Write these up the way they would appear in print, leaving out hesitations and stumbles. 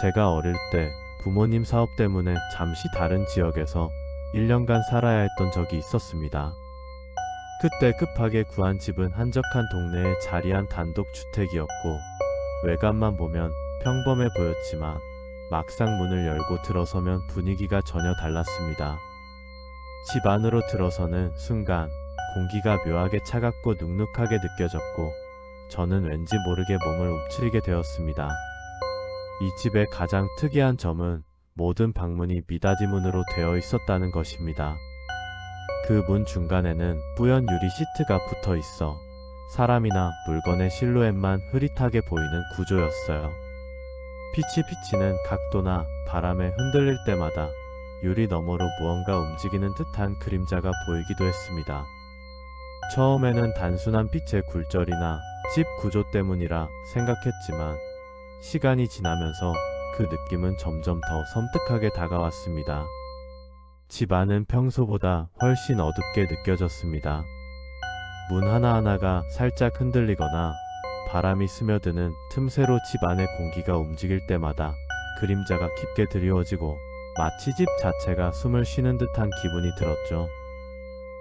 제가 어릴 때 부모님 사업 때문에 잠시 다른 지역에서 1년간 살아야 했던 적이 있었습니다. 그때 급하게 구한 집은 한적한 동네에 자리한 단독주택이었고 외관만 보면 평범해 보였지만 막상 문을 열고 들어서면 분위기가 전혀 달랐습니다. 집 안으로 들어서는 순간 공기가 묘하게 차갑고 눅눅하게 느껴졌고 저는 왠지 모르게 몸을 움츠리게 되었습니다. 이 집의 가장 특이한 점은 모든 방문이 미닫이문으로 되어 있었다는 것입니다. 그 문 중간에는 뿌연 유리 시트가 붙어 있어 사람이나 물건의 실루엣만 흐릿하게 보이는 구조였어요. 피치피치는 각도나 바람에 흔들릴 때마다 유리 너머로 무언가 움직이는 듯한 그림자가 보이기도 했습니다. 처음에는 단순한 빛의 굴절이나 집 구조 때문이라 생각했지만 시간이 지나면서 그 느낌은 점점 더 섬뜩하게 다가왔습니다. 집 안은 평소보다 훨씬 어둡게 느껴졌습니다. 문 하나하나가 살짝 흔들리거나 바람이 스며드는 틈새로 집 안의 공기가 움직일 때마다 그림자가 깊게 드리워지고 마치 집 자체가 숨을 쉬는 듯한 기분이 들었죠.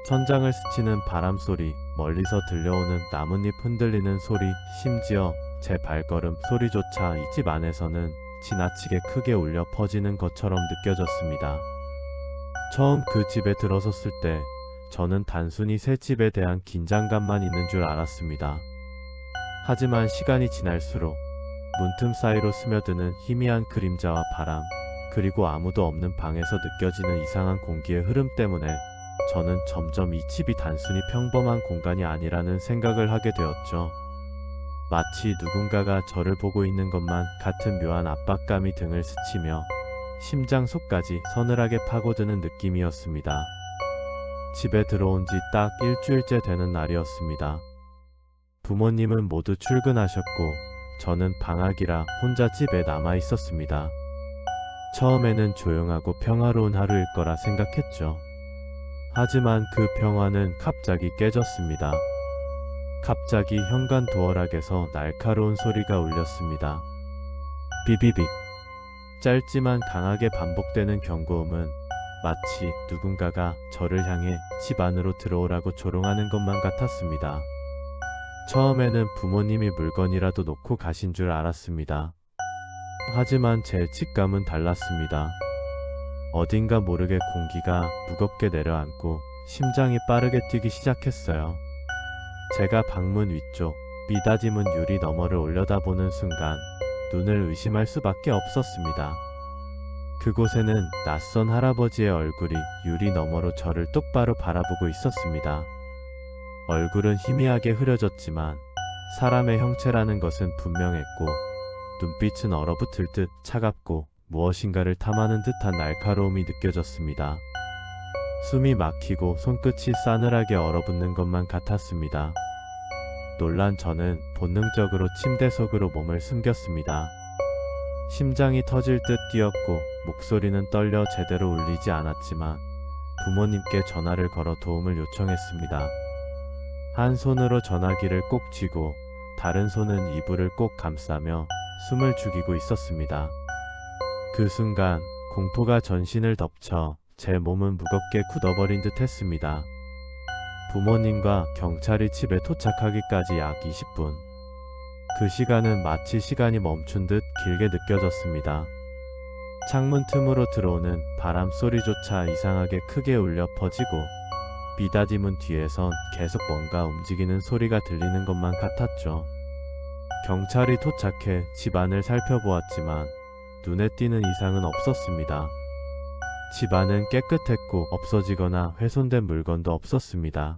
천장을 스치는 바람 소리, 멀리서 들려오는 나뭇잎 흔들리는 소리, 심지어 제 발걸음 소리조차 이 집 안에서는 지나치게 크게 울려 퍼지는 것처럼 느껴졌습니다. 처음 그 집에 들어섰을 때 저는 단순히 새 집에 대한 긴장감만 있는 줄 알았습니다. 하지만 시간이 지날수록 문틈 사이로 스며드는 희미한 그림자와 바람, 그리고 아무도 없는 방에서 느껴지는 이상한 공기의 흐름 때문에 저는 점점 이 집이 단순히 평범한 공간이 아니라는 생각을 하게 되었죠. 마치 누군가가 저를 보고 있는 것만 같은 묘한 압박감이 등을 스치며 심장 속까지 서늘하게 파고드는 느낌이었습니다. 집에 들어온 지 딱 일주일째 되는 날이었습니다. 부모님은 모두 출근하셨고 저는 방학이라 혼자 집에 남아 있었습니다. 처음에는 조용하고 평화로운 하루일 거라 생각했죠. 하지만 그 평화는 갑자기 깨졌습니다. 갑자기 현관 도어락에서 날카로운 소리가 울렸습니다. 비비빅. 짧지만 강하게 반복되는 경고음은 마치 누군가가 저를 향해 집 안으로 들어오라고 조롱하는 것만 같았습니다. 처음에는 부모님이 물건이라도 놓고 가신 줄 알았습니다. 하지만 제 직감은 달랐습니다. 어딘가 모르게 공기가 무겁게 내려앉고 심장이 빠르게 뛰기 시작했어요. 제가 방문 위쪽 미닫이문 유리 너머를 올려다보는 순간 눈을 의심할 수밖에 없었습니다. 그곳에는 낯선 할아버지의 얼굴이 유리 너머로 저를 똑바로 바라보고 있었습니다. 얼굴은 희미하게 흐려졌지만 사람의 형체라는 것은 분명했고 눈빛은 얼어붙을 듯 차갑고 무엇인가를 탐하는 듯한 날카로움이 느껴졌습니다. 숨이 막히고 손끝이 싸늘하게 얼어붙는 것만 같았습니다. 놀란 저는 본능적으로 침대 속으로 몸을 숨겼습니다. 심장이 터질 듯 뛰었고 목소리는 떨려 제대로 울리지 않았지만 부모님께 전화를 걸어 도움을 요청했습니다. 한 손으로 전화기를 꼭 쥐고 다른 손은 이불을 꼭 감싸며 숨을 죽이고 있었습니다. 그 순간 공포가 전신을 덮쳐 제 몸은 무겁게 굳어버린 듯 했습니다. 부모님과 경찰이 집에 도착하기까지 약 20분. 그 시간은 마치 시간이 멈춘 듯 길게 느껴졌습니다. 창문 틈으로 들어오는 바람 소리조차 이상하게 크게 울려 퍼지고 미닫이문 뒤에선 계속 뭔가 움직이는 소리가 들리는 것만 같았죠. 경찰이 도착해 집 안을 살펴보았지만 눈에 띄는 이상은 없었습니다. 집 안은 깨끗했고 없어지거나 훼손된 물건도 없었습니다.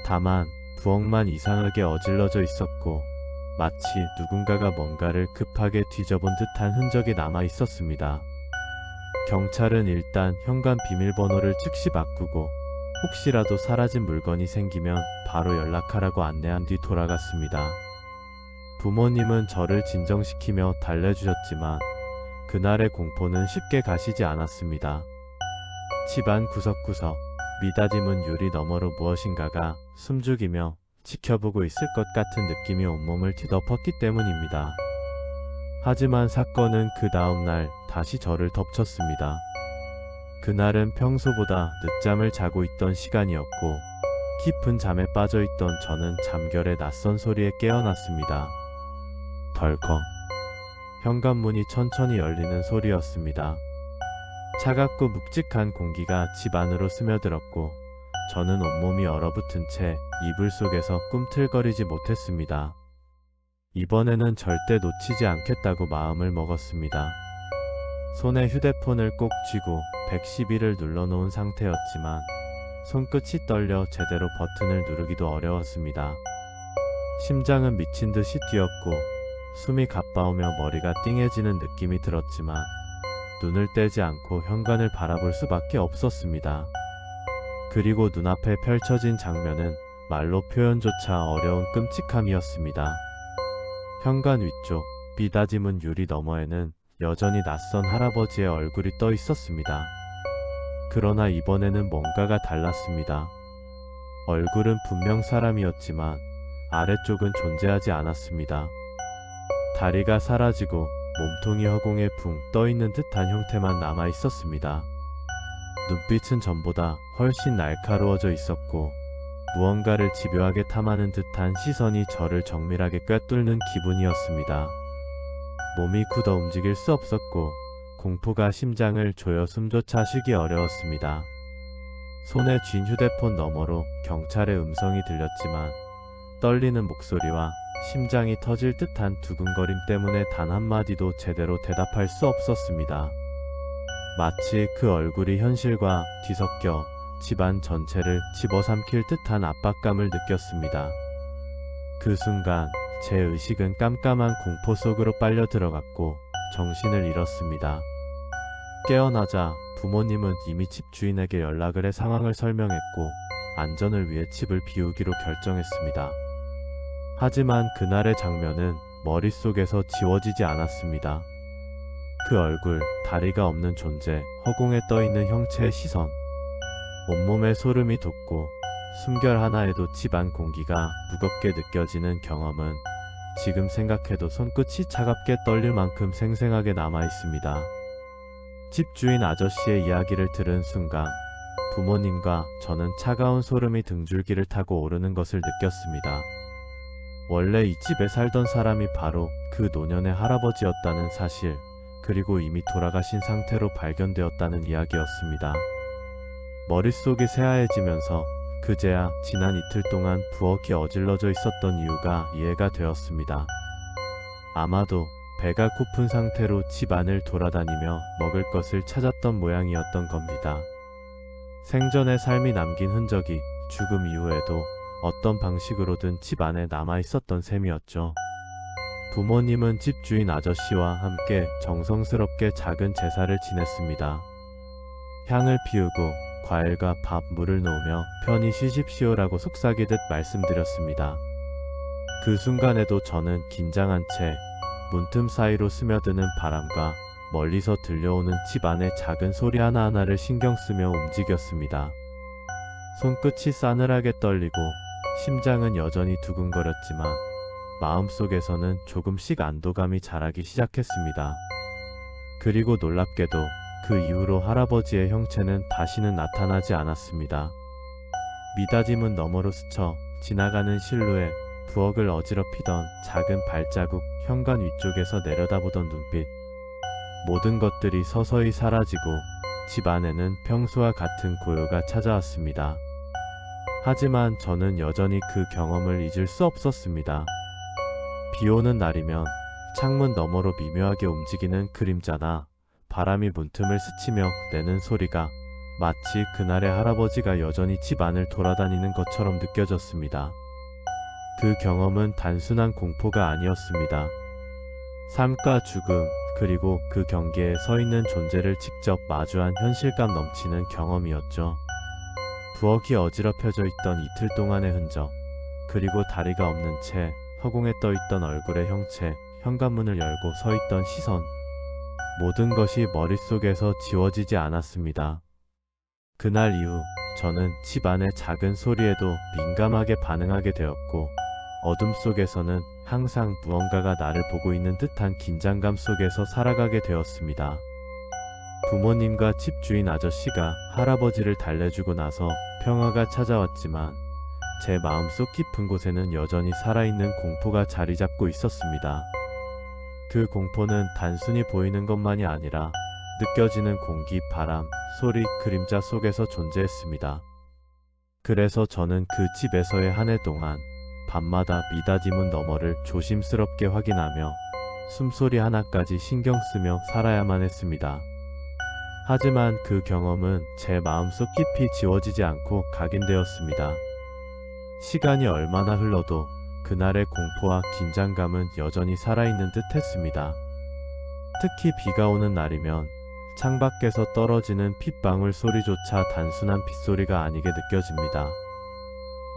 다만 부엌만 이상하게 어질러져 있었고 마치 누군가가 뭔가를 급하게 뒤져본 듯한 흔적이 남아 있었습니다. 경찰은 일단 현관 비밀번호를 즉시 바꾸고 혹시라도 사라진 물건이 생기면 바로 연락하라고 안내한 뒤 돌아갔습니다. 부모님은 저를 진정시키며 달래주셨지만 그날의 공포는 쉽게 가시지 않았습니다. 집안 구석구석 미닫이문 유리 너머로 무엇인가가 숨죽이며 지켜보고 있을 것 같은 느낌이 온몸을 뒤덮었기 때문입니다. 하지만 사건은 그 다음날 다시 저를 덮쳤습니다. 그날은 평소보다 늦잠을 자고 있던 시간이었고 깊은 잠에 빠져있던 저는 잠결에 낯선 소리에 깨어났습니다. 덜컥. 현관문이 천천히 열리는 소리였습니다. 차갑고 묵직한 공기가 집 안으로 스며들었고 저는 온몸이 얼어붙은 채 이불 속에서 꿈틀거리지 못했습니다. 이번에는 절대 놓치지 않겠다고 마음을 먹었습니다. 손에 휴대폰을 꼭 쥐고 112를 눌러놓은 상태였지만 손끝이 떨려 제대로 버튼을 누르기도 어려웠습니다. 심장은 미친 듯이 뛰었고 숨이 가빠오며 머리가 띵해지는 느낌이 들었지만 눈을 떼지 않고 현관을 바라볼 수밖에 없었습니다. 그리고 눈앞에 펼쳐진 장면은 말로 표현조차 어려운 끔찍함이었습니다. 현관 위쪽 비다짐은 유리 너머에는 여전히 낯선 할아버지의 얼굴이 떠 있었습니다. 그러나 이번에는 뭔가가 달랐습니다. 얼굴은 분명 사람이었지만 아래쪽은 존재하지 않았습니다. 다리가 사라지고 몸통이 허공에 붕 떠있는 듯한 형태만 남아 있었습니다. 눈빛은 전보다 훨씬 날카로워져 있었고 무언가를 집요하게 탐하는 듯한 시선이 저를 정밀하게 꿰뚫는 기분이었습니다. 몸이 굳어 움직일 수 없었고 공포가 심장을 조여 숨조차 쉬기 어려웠습니다. 손에 쥔 휴대폰 너머로 경찰의 음성이 들렸지만 떨리는 목소리와 심장이 터질 듯한 두근거림 때문에 단 한마디도 제대로 대답할 수 없었습니다. 마치 그 얼굴이 현실과 뒤섞여 집안 전체를 집어삼킬 듯한 압박감을 느꼈습니다. 그 순간 제 의식은 깜깜한 공포 속으로 빨려 들어갔고 정신을 잃었습니다. 깨어나자 부모님은 이미 집주인에게 연락을 해 상황을 설명했고 안전을 위해 집을 비우기로 결정했습니다. 하지만 그날의 장면은 머릿속에서 지워지지 않았습니다. 그 얼굴, 다리가 없는 존재, 허공에 떠있는 형체의 시선, 온몸에 소름이 돋고 숨결 하나에도 집안 공기가 무겁게 느껴지는 경험은 지금 생각해도 손끝이 차갑게 떨릴 만큼 생생하게 남아있습니다. 집주인 아저씨의 이야기를 들은 순간 부모님과 저는 차가운 소름이 등줄기를 타고 오르는 것을 느꼈습니다. 원래 이 집에 살던 사람이 바로 그 노년의 할아버지였다는 사실, 그리고 이미 돌아가신 상태로 발견되었다는 이야기였습니다. 머릿속이 새하얘지면서 그제야 지난 이틀 동안 부엌이 어질러져 있었던 이유가 이해가 되었습니다. 아마도 배가 고픈 상태로 집 안을 돌아다니며 먹을 것을 찾았던 모양이었던 겁니다. 생전의 삶이 남긴 흔적이 죽음 이후에도 어떤 방식으로든 집 안에 남아있었던 셈이었죠. 부모님은 집주인 아저씨와 함께 정성스럽게 작은 제사를 지냈습니다. 향을 피우고 과일과 밥, 물을 놓으며 편히 쉬십시오라고 속삭이듯 말씀드렸습니다. 그 순간에도 저는 긴장한 채 문틈 사이로 스며드는 바람과 멀리서 들려오는 집 안의 작은 소리 하나하나를 신경 쓰며 움직였습니다. 손끝이 싸늘하게 떨리고 심장은 여전히 두근거렸지만 마음속에서는 조금씩 안도감이 자라기 시작했습니다. 그리고 놀랍게도 그 이후로 할아버지의 형체는 다시는 나타나지 않았습니다. 미닫이문 너머로 스쳐 지나가는 실루엣, 부엌을 어지럽히던 작은 발자국, 현관 위쪽에서 내려다보던 눈빛, 모든 것들이 서서히 사라지고 집 안에는 평소와 같은 고요가 찾아왔습니다. 하지만 저는 여전히 그 경험을 잊을 수 없었습니다. 비 오는 날이면 창문 너머로 미묘하게 움직이는 그림자나 바람이 문틈을 스치며 내는 소리가 마치 그날의 할아버지가 여전히 집 안을 돌아다니는 것처럼 느껴졌습니다. 그 경험은 단순한 공포가 아니었습니다. 삶과 죽음, 그리고 그 경계에 서 있는 존재를 직접 마주한 현실감 넘치는 경험이었죠. 부엌이 어지럽혀져 있던 이틀 동안의 흔적, 그리고 다리가 없는 채 허공에 떠있던 얼굴의 형체, 현관문을 열고 서 있던 시선, 모든 것이 머릿속에서 지워지지 않았습니다. 그날 이후 저는 집 안의 작은 소리에도 민감하게 반응하게 되었고 어둠 속에서는 항상 무언가가 나를 보고 있는 듯한 긴장감 속에서 살아가게 되었습니다. 부모님과 집주인 아저씨가 할아버지를 달래주고 나서 평화가 찾아왔지만 제 마음속 깊은 곳에는 여전히 살아있는 공포가 자리 잡고 있었습니다. 그 공포는 단순히 보이는 것만이 아니라 느껴지는 공기, 바람, 소리, 그림자 속에서 존재했습니다. 그래서 저는 그 집에서의 한 해 동안 밤마다 미닫이 문 너머를 조심스럽게 확인하며 숨소리 하나까지 신경 쓰며 살아야만 했습니다. 하지만 그 경험은 제 마음속 깊이 지워지지 않고 각인되었습니다. 시간이 얼마나 흘러도 그날의 공포와 긴장감은 여전히 살아있는 듯 했습니다. 특히 비가 오는 날이면 창밖에서 떨어지는 핏방울 소리조차 단순한 빗소리가 아니게 느껴집니다.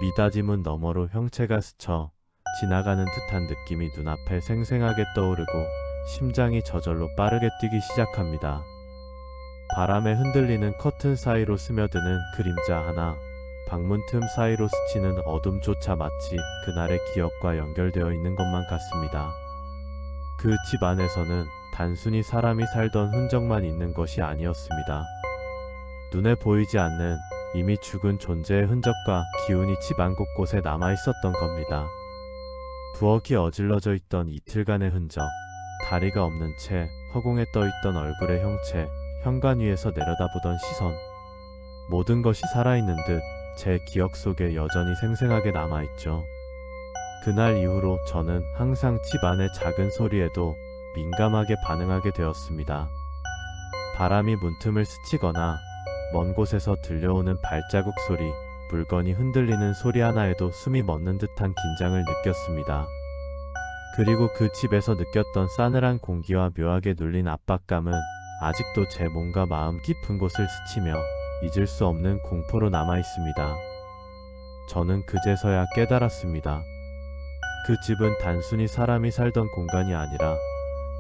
미닫이 문 너머로 형체가 스쳐 지나가는 듯한 느낌이 눈앞에 생생하게 떠오르고 심장이 저절로 빠르게 뛰기 시작합니다. 바람에 흔들리는 커튼 사이로 스며드는 그림자 하나, 방문 틈 사이로 스치는 어둠조차 마치 그날의 기억과 연결되어 있는 것만 같습니다. 그 집 안에서는 단순히 사람이 살던 흔적만 있는 것이 아니었습니다. 눈에 보이지 않는 이미 죽은 존재의 흔적과 기운이 집안 곳곳에 남아 있었던 겁니다. 부엌이 어질러져 있던 이틀간의 흔적, 다리가 없는 채 허공에 떠 있던 얼굴의 형체, 현관 위에서 내려다보던 시선, 모든 것이 살아있는 듯 제 기억 속에 여전히 생생하게 남아있죠. 그날 이후로 저는 항상 집 안의 작은 소리에도 민감하게 반응하게 되었습니다. 바람이 문틈을 스치거나 먼 곳에서 들려오는 발자국 소리, 물건이 흔들리는 소리 하나에도 숨이 멎는 듯한 긴장을 느꼈습니다. 그리고 그 집에서 느꼈던 싸늘한 공기와 묘하게 눌린 압박감은 아직도 제 몸과 마음 깊은 곳을 스치며 잊을 수 없는 공포로 남아 있습니다. 저는 그제서야 깨달았습니다. 그 집은 단순히 사람이 살던 공간이 아니라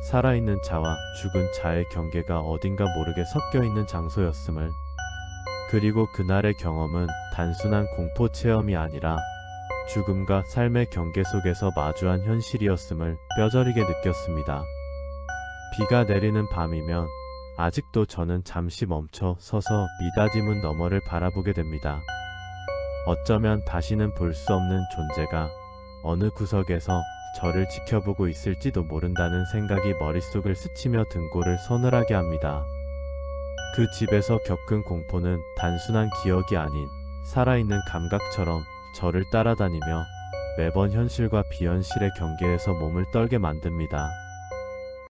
살아있는 자와 죽은 자의 경계가 어딘가 모르게 섞여 있는 장소였음을, 그리고 그날의 경험은 단순한 공포 체험이 아니라 죽음과 삶의 경계 속에서 마주한 현실이었음을 뼈저리게 느꼈습니다. 비가 내리는 밤이면 아직도 저는 잠시 멈춰 서서 미닫이 문 너머를 바라보게 됩니다. 어쩌면 다시는 볼 수 없는 존재가 어느 구석에서 저를 지켜보고 있을지도 모른다는 생각이 머릿속을 스치며 등골을 서늘하게 합니다. 그 집에서 겪은 공포는 단순한 기억이 아닌 살아있는 감각처럼 저를 따라다니며 매번 현실과 비현실의 경계에서 몸을 떨게 만듭니다.